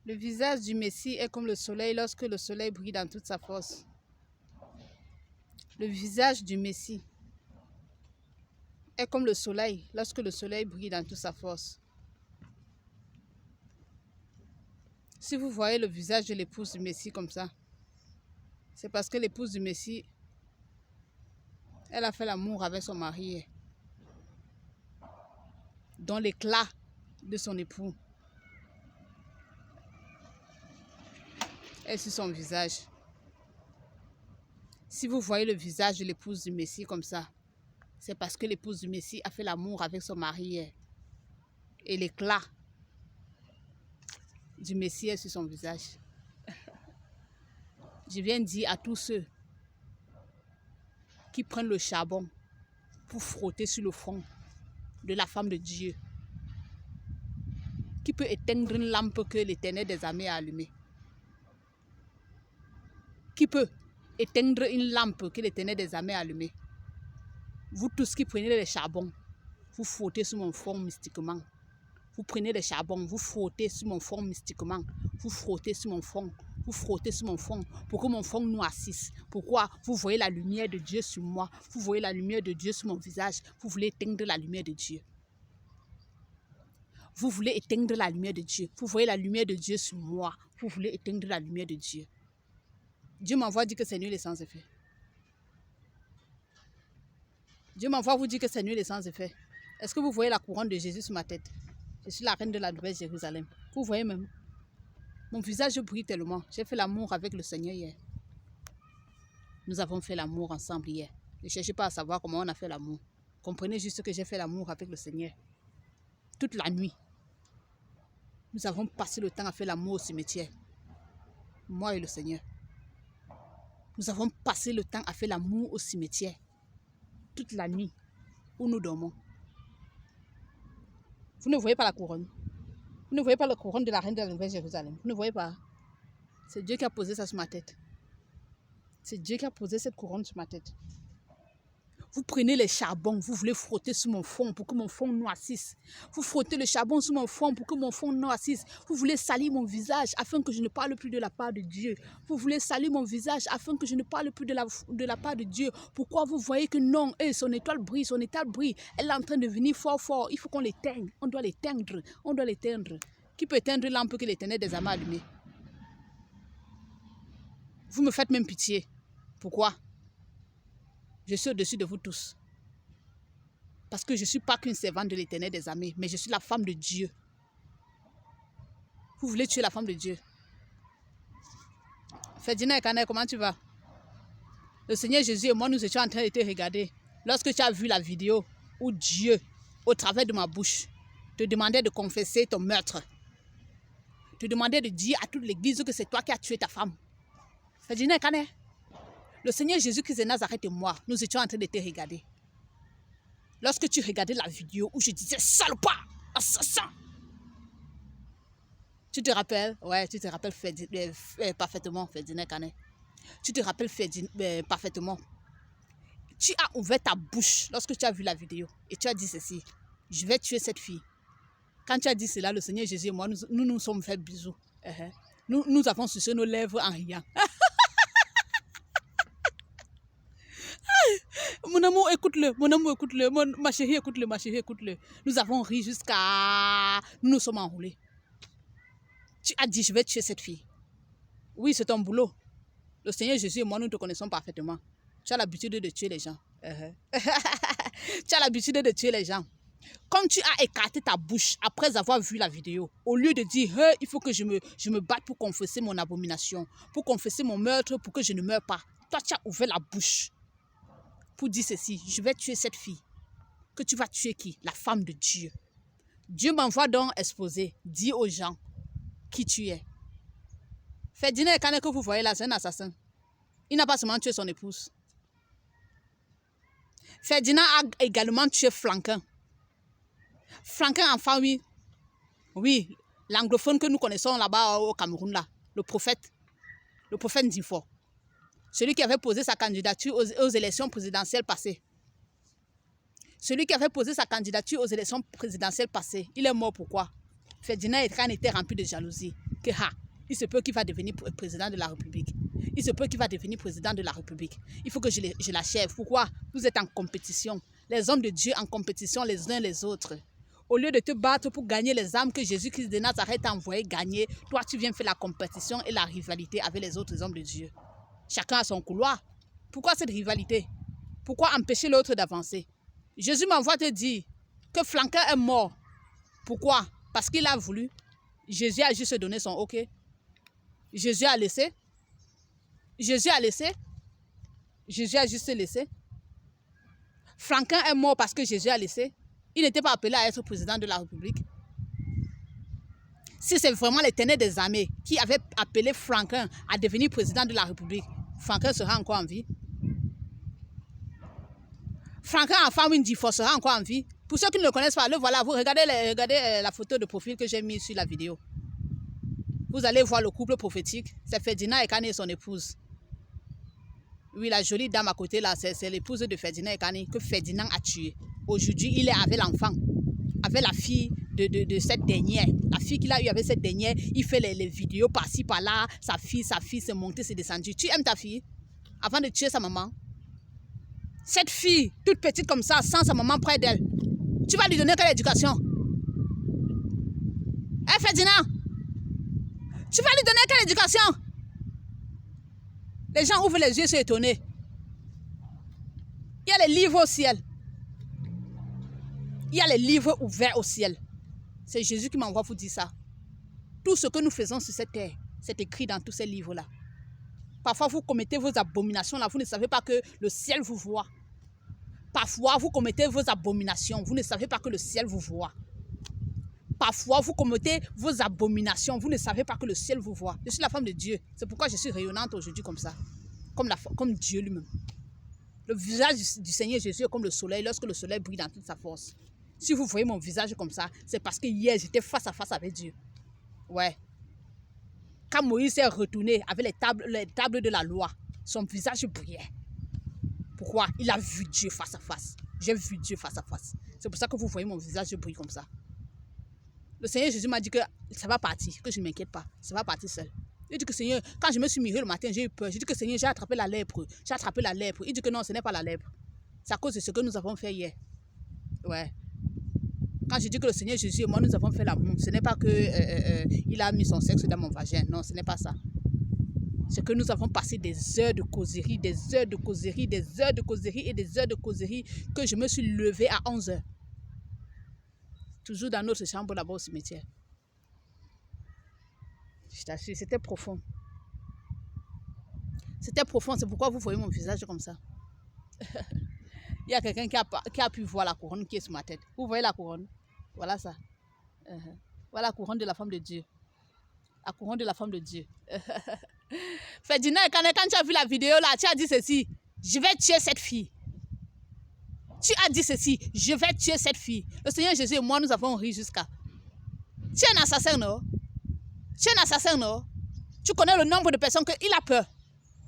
Le visage du Messie est comme le soleil lorsque le soleil brille dans toute sa force. Le visage du Messie est comme le soleil lorsque le soleil brille dans toute sa force. Si vous voyez le visage de l'épouse du Messie comme ça, c'est parce que l'épouse du Messie, elle a fait l'amour avec son mari, dans l'éclat de son époux est sur son visage. Si vous voyez le visage de l'épouse du Messie comme ça, c'est parce que l'épouse du Messie a fait l'amour avec son mari et l'éclat du Messie est sur son visage. Je viens dire à tous ceux qui prennent le charbon pour frotter sur le front de la femme de Dieu, qui peut éteindre une lampe que l'Éternel des armées a allumée. Qui peut éteindre une lampe que l'Éternel des armées a allumée. Vous tous qui prenez les charbons, vous frottez sur mon front mystiquement. Vous prenez les charbons, vous frottez sur mon front mystiquement. Vous frottez sur mon front. Vous frottez sur mon front pour que mon front noircisse. Pourquoi? Vous voyez la lumière de Dieu sur moi. Vous voyez la lumière de Dieu sur mon visage. Vous voulez éteindre la lumière de Dieu. Vous voulez éteindre la lumière de Dieu. Vous voyez la lumière de Dieu sur moi. Vous voulez éteindre la lumière de Dieu. Dieu m'envoie dire que c'est nul et sans effet. Dieu m'envoie vous dire que c'est nul et sans effet. Est-ce que vous voyez la couronne de Jésus sur ma tête? Je suis la reine de la Nouvelle Jérusalem. Vous voyez même. Mon visage brille tellement. J'ai fait l'amour avec le Seigneur hier. Nous avons fait l'amour ensemble hier. Ne cherchez pas à savoir comment on a fait l'amour. Comprenez juste que j'ai fait l'amour avec le Seigneur. Toute la nuit. Nous avons passé le temps à faire l'amour au cimetière. Moi et le Seigneur. Nous avons passé le temps à faire l'amour au cimetière. Toute la nuit où nous dormons. Vous ne voyez pas la couronne. Vous ne voyez pas la couronne de la reine de la Nouvelle Jérusalem. Vous ne voyez pas. C'est Dieu qui a posé ça sur ma tête. C'est Dieu qui a posé cette couronne sur ma tête. Vous prenez les charbons, vous voulez frotter sur mon front pour que mon front noircisse. Vous frottez le charbon sur mon front pour que mon front noircisse. Vous voulez salir mon visage afin que je ne parle plus de la part de Dieu. Vous voulez salir mon visage afin que je ne parle plus de la part de Dieu. Pourquoi vous voyez que non, son étoile brille, elle est en train de venir fort, fort. Il faut qu'on l'éteigne. On doit l'éteindre. On doit l'éteindre. Qui peut éteindre une lampe que l'Éternel des armées a allumée? Vous me faites même pitié. Pourquoi? Je suis au-dessus de vous tous. Parce que je ne suis pas qu'une servante de l'Éternel des armées, mais je suis la femme de Dieu. Vous voulez tuer la femme de Dieu? Ferdinand et Canet, comment tu vas? Le Seigneur Jésus et moi, nous étions en train de te regarder. Lorsque tu as vu la vidéo où Dieu, au travers de ma bouche, te demandait de confesser ton meurtre. Te demandait de dire à toute l'église que c'est toi qui as tué ta femme. Ferdinand et Canet. Le Seigneur Jésus-Christ de Nazareth et moi, nous étions en train de te regarder. Lorsque tu regardais la vidéo où je disais « Salopard, assassin !» Tu te rappelles? Ouais, tu te rappelles parfaitement, Ferdinand Canet. Tu te rappelles parfaitement. Tu as ouvert ta bouche lorsque tu as vu la vidéo et tu as dit ceci. « Je vais tuer cette fille. » Quand tu as dit cela, le Seigneur Jésus et moi, nous sommes fait bisous. Nous avons sucé nos lèvres en riant. Mon amour, écoute-le. Mon amour, écoute-le. Ma chérie, écoute-le. Ma chérie, écoute-le. Nous avons ri jusqu'à... Nous nous sommes enroulés. Tu as dit, je vais tuer cette fille. Oui, c'est ton boulot. Le Seigneur Jésus et moi, nous te connaissons parfaitement. Tu as l'habitude de tuer les gens. Tu as l'habitude de tuer les gens. Quand tu as écarté ta bouche après avoir vu la vidéo, au lieu de dire hey, il faut que je me batte pour confesser mon abomination, pour confesser mon meurtre, pour que je ne meure pas, toi tu as ouvert la bouche pour dire ceci, je vais tuer cette fille. Que tu vas tuer qui? La femme de Dieu. Dieu m'envoie donc exposer, dire aux gens qui tu es. Ferdinand Canet que vous voyez là, c'est un assassin. Il n'a pas seulement tué son épouse. Ferdinand a également tué Franquin. Franquin, enfin, oui. Oui, l'anglophone que nous connaissons là-bas au Cameroun, là. Le prophète Nzifo. Celui qui avait posé sa candidature aux élections présidentielles passées. Celui qui avait posé sa candidature aux élections présidentielles passées. Il est mort pourquoi? Ferdinand Canet était rempli de jalousie. que il se peut qu'il va devenir président de la République. Il se peut qu'il va devenir président de la République. Il faut que je l'achève. Pourquoi? Vous êtes en compétition. Les hommes de Dieu en compétition les uns les autres. Au lieu de te battre pour gagner les âmes que Jésus-Christ de Nazareth t'a envoyé gagner, toi, tu viens faire la compétition et la rivalité avec les autres hommes de Dieu. Chacun a son couloir. Pourquoi cette rivalité? Pourquoi empêcher l'autre d'avancer? Jésus m'envoie te dire que Franklin est mort. Pourquoi? Parce qu'il a voulu. Jésus a juste donné son OK. Jésus a laissé. Jésus a laissé. Jésus a juste laissé. Franklin est mort parce que Jésus a laissé. Il n'était pas appelé à être président de la République. Si c'est vraiment l'Éternel des armées qui avait appelé Franklin à devenir président de la République, Franklin sera encore en vie. Franklin en femme une divorce sera encore en vie. Pour ceux qui ne le connaissent pas, le voilà. Vous regardez la photo de profil que j'ai mise sur la vidéo. Vous allez voir le couple prophétique. C'est Ferdinand Ekane et son épouse. Oui, la jolie dame à côté là, c'est l'épouse de Ferdinand Ekane que Ferdinand a tuée. Aujourd'hui, il est avec l'enfant, avec la fille de cette dernière. La fille qu'il a eue avec cette dernière, il fait les vidéos par-ci, par-là. Sa fille, c'est monté, c'est descendu. Tu aimes ta fille avant de tuer sa maman? Cette fille, toute petite comme ça, sans sa maman près d'elle, tu vas lui donner quelle éducation? Hein, Ferdinand? Tu vas lui donner quelle éducation? Les gens ouvrent les yeux, sont étonnés. Il y a les livres au ciel. Il y a les livres ouverts au ciel. C'est Jésus qui m'envoie vous dire ça. Tout ce que nous faisons sur cette terre, c'est écrit dans tous ces livres-là. Parfois, vous commettez vos abominations là, vous ne savez pas que le ciel vous voit. Parfois, vous commettez vos abominations, vous ne savez pas que le ciel vous voit. Parfois, vous commettez vos abominations, vous ne savez pas que le ciel vous voit. Je suis la femme de Dieu. C'est pourquoi je suis rayonnante aujourd'hui comme ça. Comme Dieu lui-même. Le visage du Seigneur Jésus est comme le soleil lorsque le soleil brille dans toute sa force. Si vous voyez mon visage comme ça, c'est parce que hier, j'étais face à face avec Dieu. Ouais. Quand Moïse est retourné avec les tables de la loi, son visage brillait. Pourquoi? Il a vu Dieu face à face. J'ai vu Dieu face à face. C'est pour ça que vous voyez mon visage briller comme ça. Le Seigneur Jésus m'a dit que ça va partir, que je ne m'inquiète pas. Ça va partir seul. Il dit que Seigneur, quand je me suis miré le matin, j'ai eu peur. J'ai dit que Seigneur, j'ai attrapé la lèpre. J'ai attrapé la lèpre. Il dit que non, ce n'est pas la lèpre. C'est à cause de ce que nous avons fait hier. Ouais. Quand je dis que le Seigneur Jésus et moi, nous avons fait l'amour, ce n'est pas qu'il a mis son sexe dans mon vagin. Non, ce n'est pas ça. C'est que nous avons passé des heures de causerie, des heures de causerie, des heures de causerie et des heures de causerie que je me suis levée à 11 h. Toujours dans notre chambre là-bas au cimetière. Je t'assure, c'était profond. C'était profond, c'est pourquoi vous voyez mon visage comme ça. Il y a quelqu'un qui a pu voir la couronne qui est sur ma tête. Vous voyez la couronne? Voilà ça. Voilà la couronne de la femme de Dieu. La couronne de la femme de Dieu. Ferdinand, quand tu as vu la vidéo là, tu as dit ceci. Je vais tuer cette fille. Tu as dit ceci, je vais tuer cette fille. Le Seigneur Jésus et moi, nous avons ri jusqu'à... Tu es un assassin, non? Tu es un assassin, non? Tu connais le nombre de personnes qu'il a peur.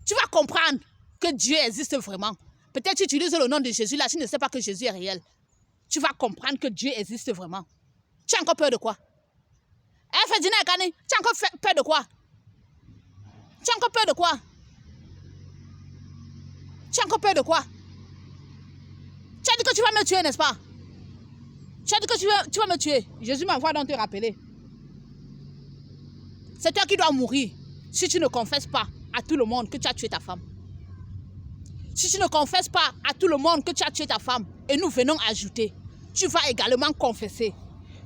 Tu vas comprendre que Dieu existe vraiment. Peut-être tu utilises le nom de Jésus là, tu ne sais pas que Jésus est réel. Tu vas comprendre que Dieu existe vraiment. Tu as encore peur de quoi? Hein, Ferdinand Ekane, tu as encore peur de quoi? Tu as encore peur de quoi? Tu as encore peur de quoi? Tu as dit que tu vas me tuer, n'est-ce pas? Tu as dit que tu vas me tuer. Jésus m'envoie donc te rappeler. C'est toi qui dois mourir si tu ne confesses pas à tout le monde que tu as tué ta femme. Si tu ne confesses pas à tout le monde que tu as tué ta femme, et nous venons ajouter, tu vas également confesser.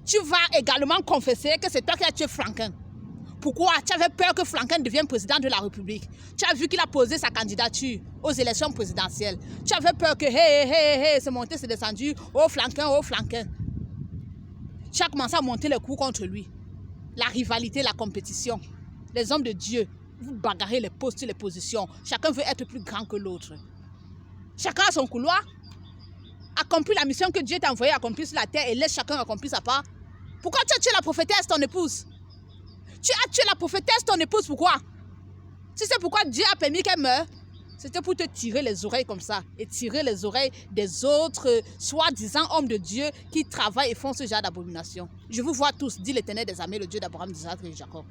Tu vas également confesser que c'est toi qui as tué Franklin. Pourquoi? Tu avais peur que Franklin devienne président de la République. Tu as vu qu'il a posé sa candidature aux élections présidentielles. Tu avais peur que, c'est monté, c'est descendu, oh Franklin. Tu as commencé à monter les coups contre lui. La rivalité, la compétition. Les hommes de Dieu, vous bagarrez les postes, les positions. Chacun veut être plus grand que l'autre. Chacun a son couloir. Accomplis la mission que Dieu t'a envoyée à accomplir sur la terre et laisse chacun accomplir sa part. Pourquoi tu as tué la prophétesse, ton épouse? Tu as tué la prophétesse, ton épouse, pourquoi? Si c'est pourquoi Dieu a permis qu'elle meure, c'était pour te tirer les oreilles comme ça et tirer les oreilles des autres soi-disant hommes de Dieu qui travaillent et font ce genre d'abomination. Je vous vois tous, dit l'Éternel des armées, le Dieu d'Abraham, d'Isaac et de Jacob.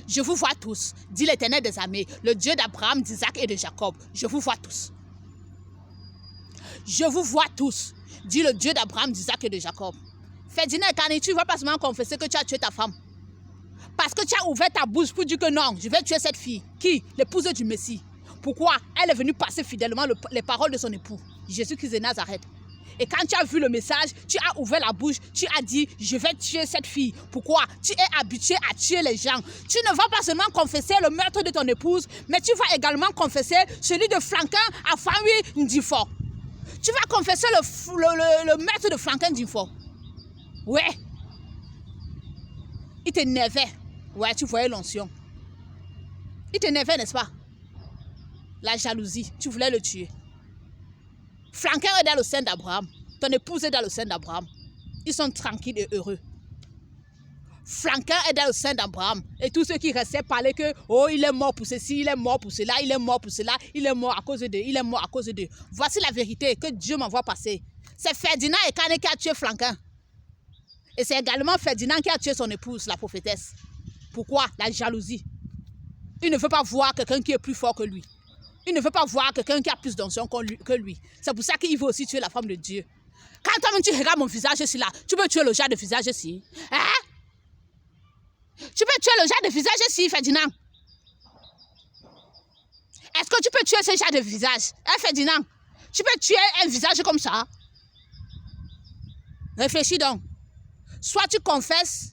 Je vous vois tous, dit l'Éternel des armées, le Dieu d'Abraham, d'Isaac et de Jacob. Je vous vois tous. Je vous vois tous, dit le Dieu d'Abraham, d'Isaac et de Jacob. Ferdinand Ekane, tu ne vas pas seulement confesser que tu as tué ta femme. Parce que tu as ouvert ta bouche pour dire que non, je vais tuer cette fille. Qui? L'épouse du Messie. Pourquoi? Elle est venue passer fidèlement les paroles de son époux, Jésus-Christ de Nazareth. Et quand tu as vu le message, tu as ouvert la bouche, tu as dit, je vais tuer cette fille. Pourquoi? Tu es habitué à tuer les gens. Tu ne vas pas seulement confesser le meurtre de ton épouse, mais tu vas également confesser celui de Franklin à Fanui Ndifo. Tu vas confesser le meurtre de Franklin Ndifo. Ouais. Il t'énervait. Ouais, tu voyais l'onction. Il t'énervait, n'est-ce pas? La jalousie, tu voulais le tuer. Franklin est dans le sein d'Abraham. Ton épouse est dans le sein d'Abraham. Ils sont tranquilles et heureux. Franklin est dans le sein d'Abraham. Et tous ceux qui restaient parlaient que, oh, il est mort pour ceci, il est mort pour cela, il est mort pour cela, il est mort à cause d'eux, il est mort à cause d'eux. Voici la vérité que Dieu m'envoie passer. C'est Ferdinand Ekane qui a tué Franklin. Et c'est également Ferdinand qui a tué son épouse, la prophétesse. Pourquoi? La jalousie. Il ne veut pas voir quelqu'un qui est plus fort que lui. Il ne veut pas voir quelqu'un qui a plus d'onction que lui. C'est pour ça qu'il veut aussi tuer la femme de Dieu. Quand toi-même tu regardes mon visage ici, là, tu peux tuer le genre de visage ici. Hein? Tu peux tuer le genre de visage ici, Ferdinand. Est-ce que tu peux tuer ce genre de visage? Hein, Ferdinand? Tu peux tuer un visage comme ça? Réfléchis donc. Soit tu confesses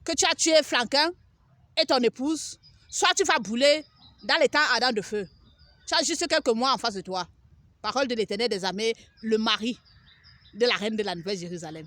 que tu as tué Franklin et ton épouse, soit tu vas brûler dans les temps ardents de feu. Tu as juste quelques mois en face de toi. Parole de l'Éternel des armées, le mari de la reine de la Nouvelle Jérusalem.